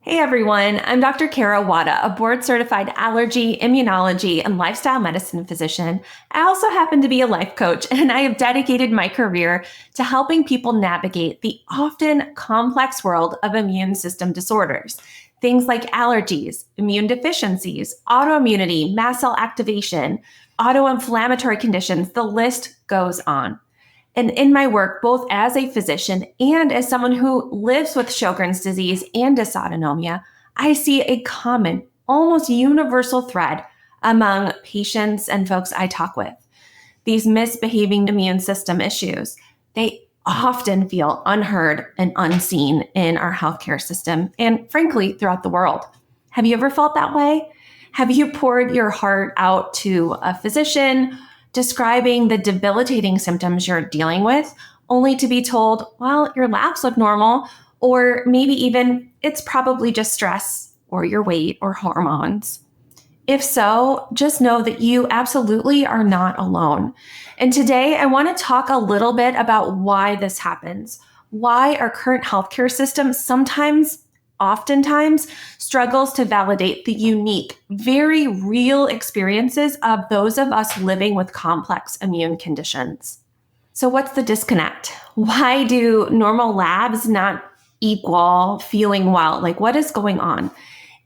Hey everyone, I'm Dr. Kara Wada, a board-certified allergy, immunology, and lifestyle medicine physician. I also happen to be a life coach, and I have dedicated my career to helping people navigate the often complex world of immune system disorders. Things like allergies, immune deficiencies, autoimmunity, mast cell activation, autoinflammatory conditions, the list goes on. And in my work, both as a physician and as someone who lives with Sjogren's disease and dysautonomia, I see a common, almost universal thread among patients and folks I talk with. These misbehaving immune system issues, they often feel unheard and unseen in our healthcare system and frankly, throughout the world. Have you ever felt that way? Have you poured your heart out to a physician describing the debilitating symptoms you're dealing with, only to be told, well, your labs look normal, or maybe even it's probably just stress or your weight or hormones? If so, just know that you absolutely are not alone. And today I want to talk a little bit about why this happens, why our current healthcare system oftentimes struggles to validate the unique, very real experiences of those of us living with complex immune conditions. So what's the disconnect? Why do normal labs not equal feeling well? Like, what is going on?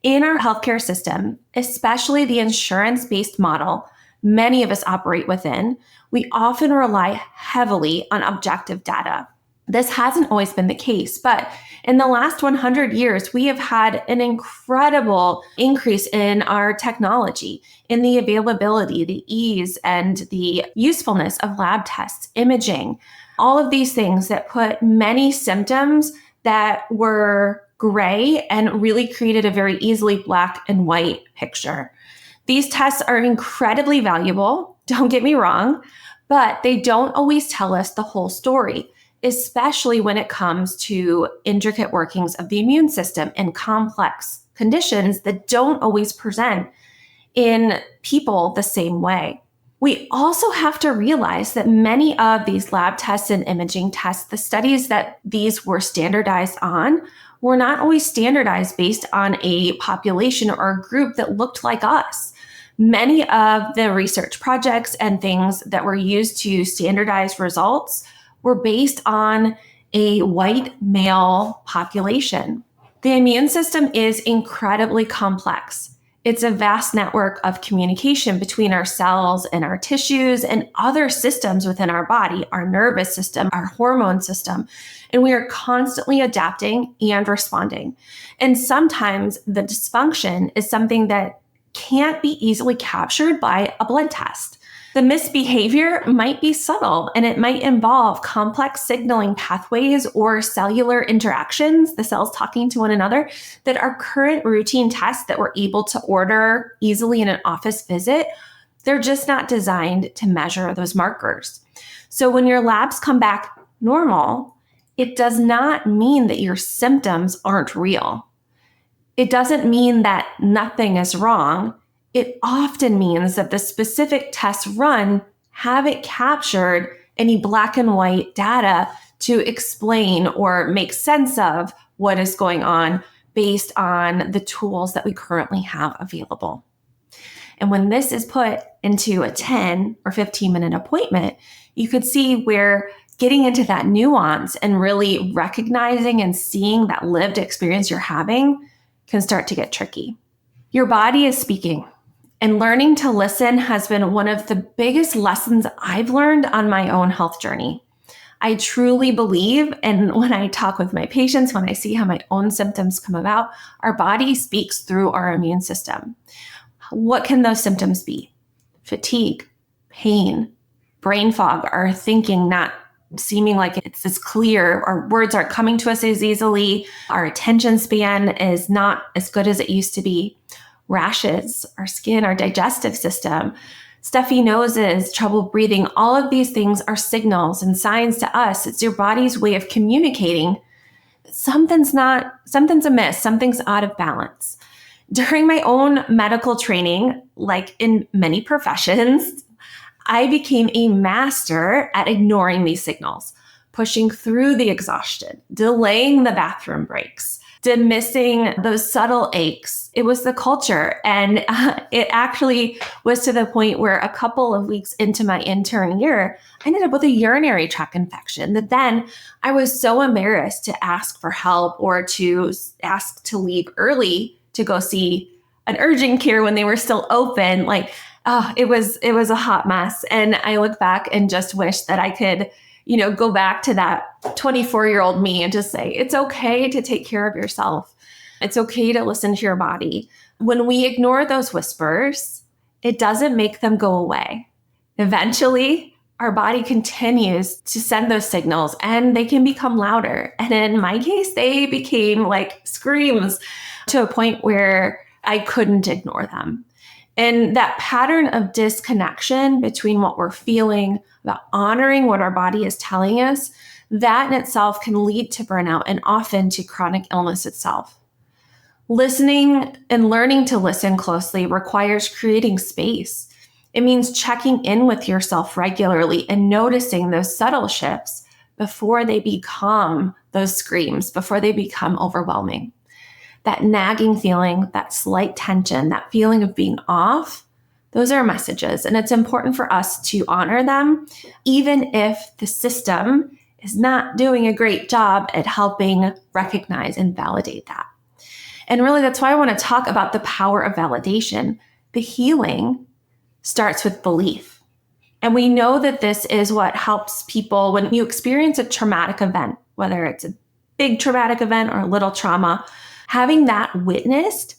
In our healthcare system, especially the insurance-based model many of us operate within, we often rely heavily on objective data. This hasn't always been the case, but in the last 100 years, we have had an incredible increase in our technology, in the availability, the ease, and the usefulness of lab tests, imaging, all of these things that put many symptoms that were gray and really created a very easily black and white picture. These tests are incredibly valuable, don't get me wrong, but they don't always tell us the whole story, especially when it comes to intricate workings of the immune system and complex conditions that don't always present in people the same way. We also have to realize that many of these lab tests and imaging tests, the studies that these were standardized on, were not always standardized based on a population or a group that looked like us. Many of the research projects and things that were used to standardize results were based on a white male population. The immune system is incredibly complex. It's a vast network of communication between our cells and our tissues and other systems within our body, our nervous system, our hormone system, and we are constantly adapting and responding. And sometimes the dysfunction is something that can't be easily captured by a blood test. The misbehavior might be subtle and it might involve complex signaling pathways or cellular interactions, the cells talking to one another, that our current routine tests that we're able to order easily in an office visit, they're just not designed to measure those markers. So when your labs come back normal, it does not mean that your symptoms aren't real. It doesn't mean that nothing is wrong. It often means that the specific tests run haven't captured any black and white data to explain or make sense of what is going on based on the tools that we currently have available. And when this is put into a 10 or 15-minute appointment, you could see where getting into that nuance and really recognizing and seeing that lived experience you're having can start to get tricky. Your body is speaking. And learning to listen has been one of the biggest lessons I've learned on my own health journey. I truly believe, and when I talk with my patients, when I see how my own symptoms come about, our body speaks through our immune system. What can those symptoms be? Fatigue, pain, brain fog, our thinking not seeming like it's as clear, our words aren't coming to us as easily, our attention span is not as good as it used to be. Rashes, our skin, our digestive system, stuffy noses, trouble breathing, all of these things are signals and signs to us. It's your body's way of communicating something's amiss, something's out of balance. During my own medical training, like in many professions, I became a master at ignoring these signals, pushing through the exhaustion, delaying the bathroom breaks, dismissing those subtle aches. It was the culture. And it actually was to the point where a couple of weeks into my intern year, I ended up with a urinary tract infection that then I was so embarrassed to ask for help or to ask to leave early to go see an urgent care when they were still open. Like, oh, it was a hot mess. And I look back and just wish that I could, go back to that 24-year-old me and just say, it's okay to take care of yourself. It's okay to listen to your body. When we ignore those whispers, it doesn't make them go away. Eventually, our body continues to send those signals and they can become louder. And in my case, they became like screams to a point where I couldn't ignore them. And that pattern of disconnection between what we're feeling, about honoring what our body is telling us, that in itself can lead to burnout and often to chronic illness itself. Listening and learning to listen closely requires creating space. It means checking in with yourself regularly and noticing those subtle shifts before they become those screams, before they become overwhelming. That nagging feeling, that slight tension, that feeling of being off, those are messages. And it's important for us to honor them, even if the system is not doing a great job at helping recognize and validate that. And really, that's why I want to talk about the power of validation. The healing starts with belief. And we know that this is what helps people when you experience a traumatic event, whether it's a big traumatic event or a little trauma. Having that witnessed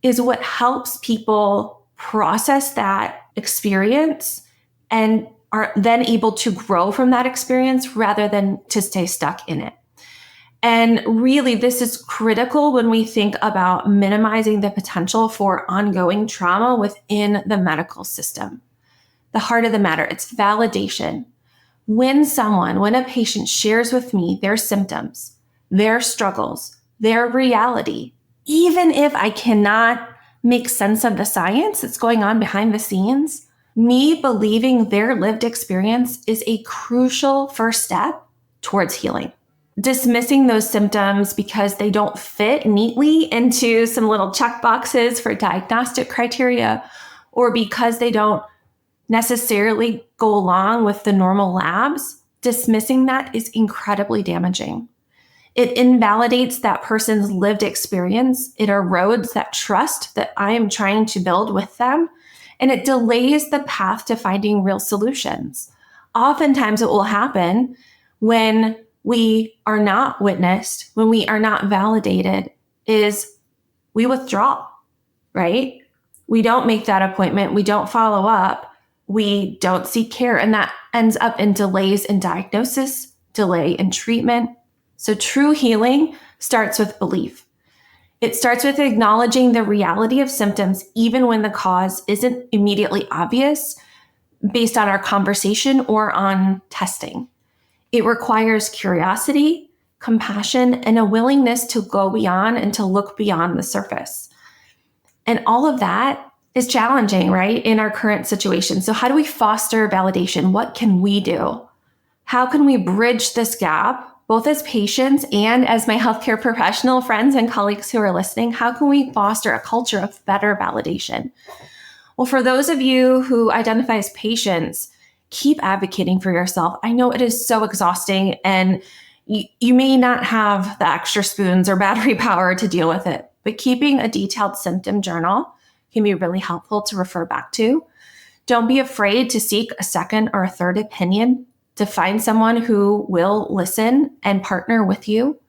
is what helps people process that experience and are then able to grow from that experience rather than to stay stuck in it. And really, this is critical when we think about minimizing the potential for ongoing trauma within the medical system. The heart of the matter, it's validation. When a patient shares with me their symptoms, their struggles, their reality, even if I cannot make sense of the science that's going on behind the scenes, me believing their lived experience is a crucial first step towards healing. Dismissing those symptoms because they don't fit neatly into some little check boxes for diagnostic criteria, or because they don't necessarily go along with the normal labs, dismissing that is incredibly damaging. It invalidates that person's lived experience. It erodes that trust that I am trying to build with them, and it delays the path to finding real solutions. Oftentimes, what will happen when we are not witnessed, when we are not validated, is we withdraw, right? We don't make that appointment. We don't follow up. We don't seek care. And that ends up in delays in diagnosis, delay in treatment. So true healing starts with belief. It starts with acknowledging the reality of symptoms, even when the cause isn't immediately obvious based on our conversation or on testing. It requires curiosity, compassion, and a willingness to go beyond and to look beyond the surface. And all of that is challenging, right, in our current situation. So how do we foster validation? What can we do? How can we bridge this gap, both as patients and as my healthcare professional friends and colleagues who are listening? How can we foster a culture of better validation? Well, for those of you who identify as patients, keep advocating for yourself. I know it is so exhausting, and you may not have the extra spoons or battery power to deal with it, but keeping a detailed symptom journal can be really helpful to refer back to. Don't be afraid to seek a second or a third opinion, to find someone who will listen and partner with you.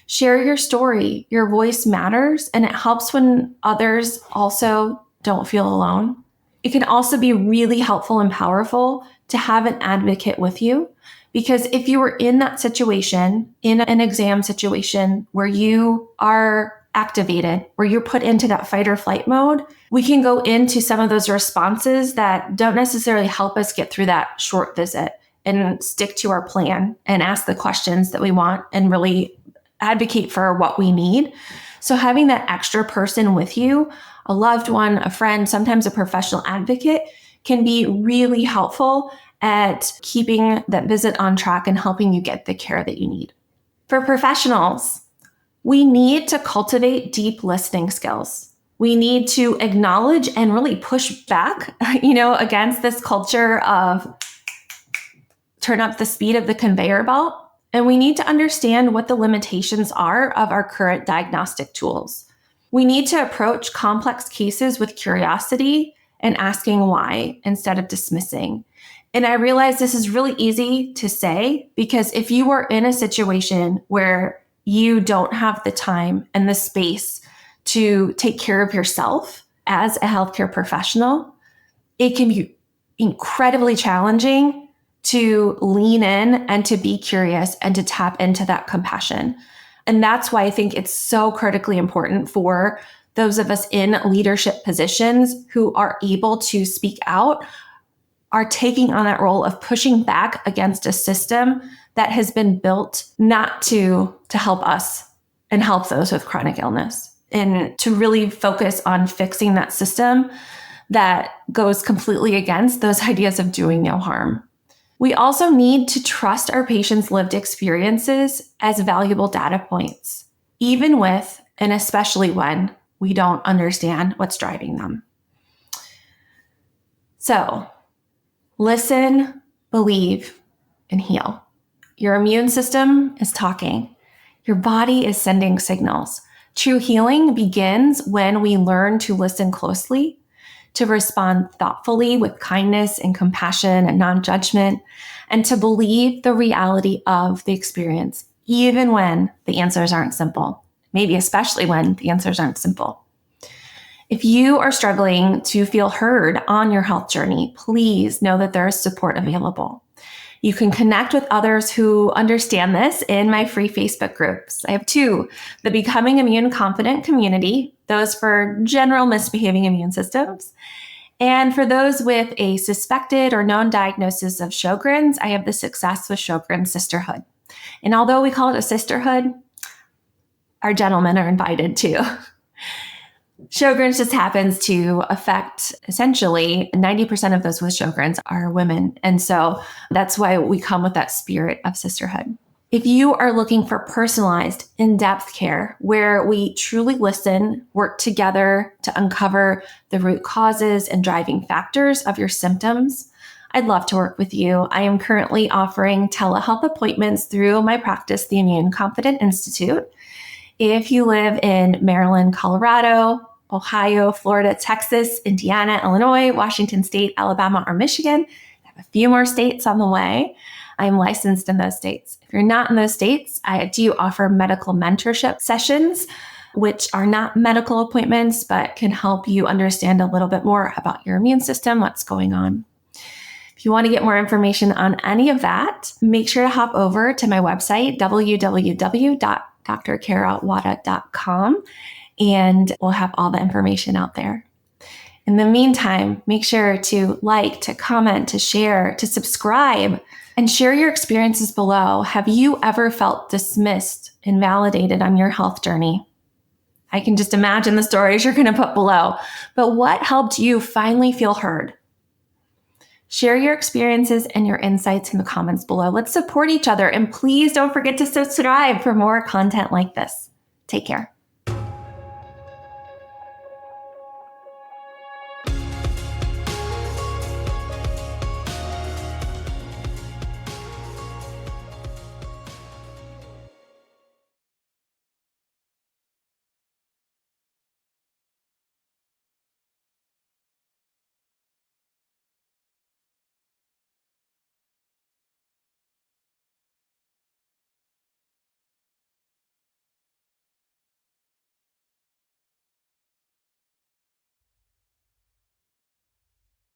Share your story. Your voice matters, and it helps when others also don't feel alone. It can also be really helpful and powerful to have an advocate with you, because if you were in that situation, in an exam situation where you are activated, where you're put into that fight or flight mode, we can go into some of those responses that don't necessarily help us get through that short visit and stick to our plan and ask the questions that we want and really advocate for what we need. So having that extra person with you, a loved one, a friend, sometimes a professional advocate, can be really helpful at keeping that visit on track and helping you get the care that you need. For professionals, We need to cultivate deep listening skills. We need to acknowledge and really push back, against this culture of turn up the speed of the conveyor belt. And we need to understand what the limitations are of our current diagnostic tools. We need to approach complex cases with curiosity and asking why instead of dismissing. And I realize this is really easy to say because if you are in a situation where you don't have the time and the space to take care of yourself as a healthcare professional, it can be incredibly challenging to lean in and to be curious and to tap into that compassion. And that's why I think it's so critically important for those of us in leadership positions who are able to speak out, are taking on that role of pushing back against a system that has been built not to help us and help those with chronic illness, and to really focus on fixing that system that goes completely against those ideas of doing no harm. We also need to trust our patients' lived experiences as valuable data points, even with and especially when we don't understand what's driving them. So, listen, believe, and heal. Your immune system is talking. Your body is sending signals. True healing begins when we learn to listen closely, to respond thoughtfully with kindness and compassion and non-judgment, and to believe the reality of the experience, even when the answers aren't simple, maybe especially when the answers aren't simple. If you are struggling to feel heard on your health journey, please know that there is support available. You can connect with others who understand this in my free Facebook groups. I have two: the Becoming Immune Confident community, those for general misbehaving immune systems. And for those with a suspected or known diagnosis of Sjogren's, I have the Success with Sjogren Sisterhood. And although we call it a sisterhood, our gentlemen are invited too. Sjogren's just happens to affect essentially 90% of those with Sjogren's are women. And so that's why we come with that spirit of sisterhood. If you are looking for personalized, in-depth care where we truly listen, work together to uncover the root causes and driving factors of your symptoms, I'd love to work with you. I am currently offering telehealth appointments through my practice, the Immune Confident Institute. If you live in Maryland, Colorado, Ohio, Florida, Texas, Indiana, Illinois, Washington State, Alabama, or Michigan, I have a few more states on the way. I'm licensed in those states. If you're not in those states, I do offer medical mentorship sessions, which are not medical appointments, but can help you understand a little bit more about your immune system, what's going on. If you want to get more information on any of that, make sure to hop over to my website, www.drkarawada.com, and we'll have all the information out there. In the meantime, make sure to like, to comment, to share, to subscribe, and share your experiences below. Have you ever felt dismissed, invalidated on your health journey? I can just imagine the stories you're going to put below. But what helped you finally feel heard? Share your experiences and your insights in the comments below. Let's support each other. And please don't forget to subscribe for more content like this. Take care.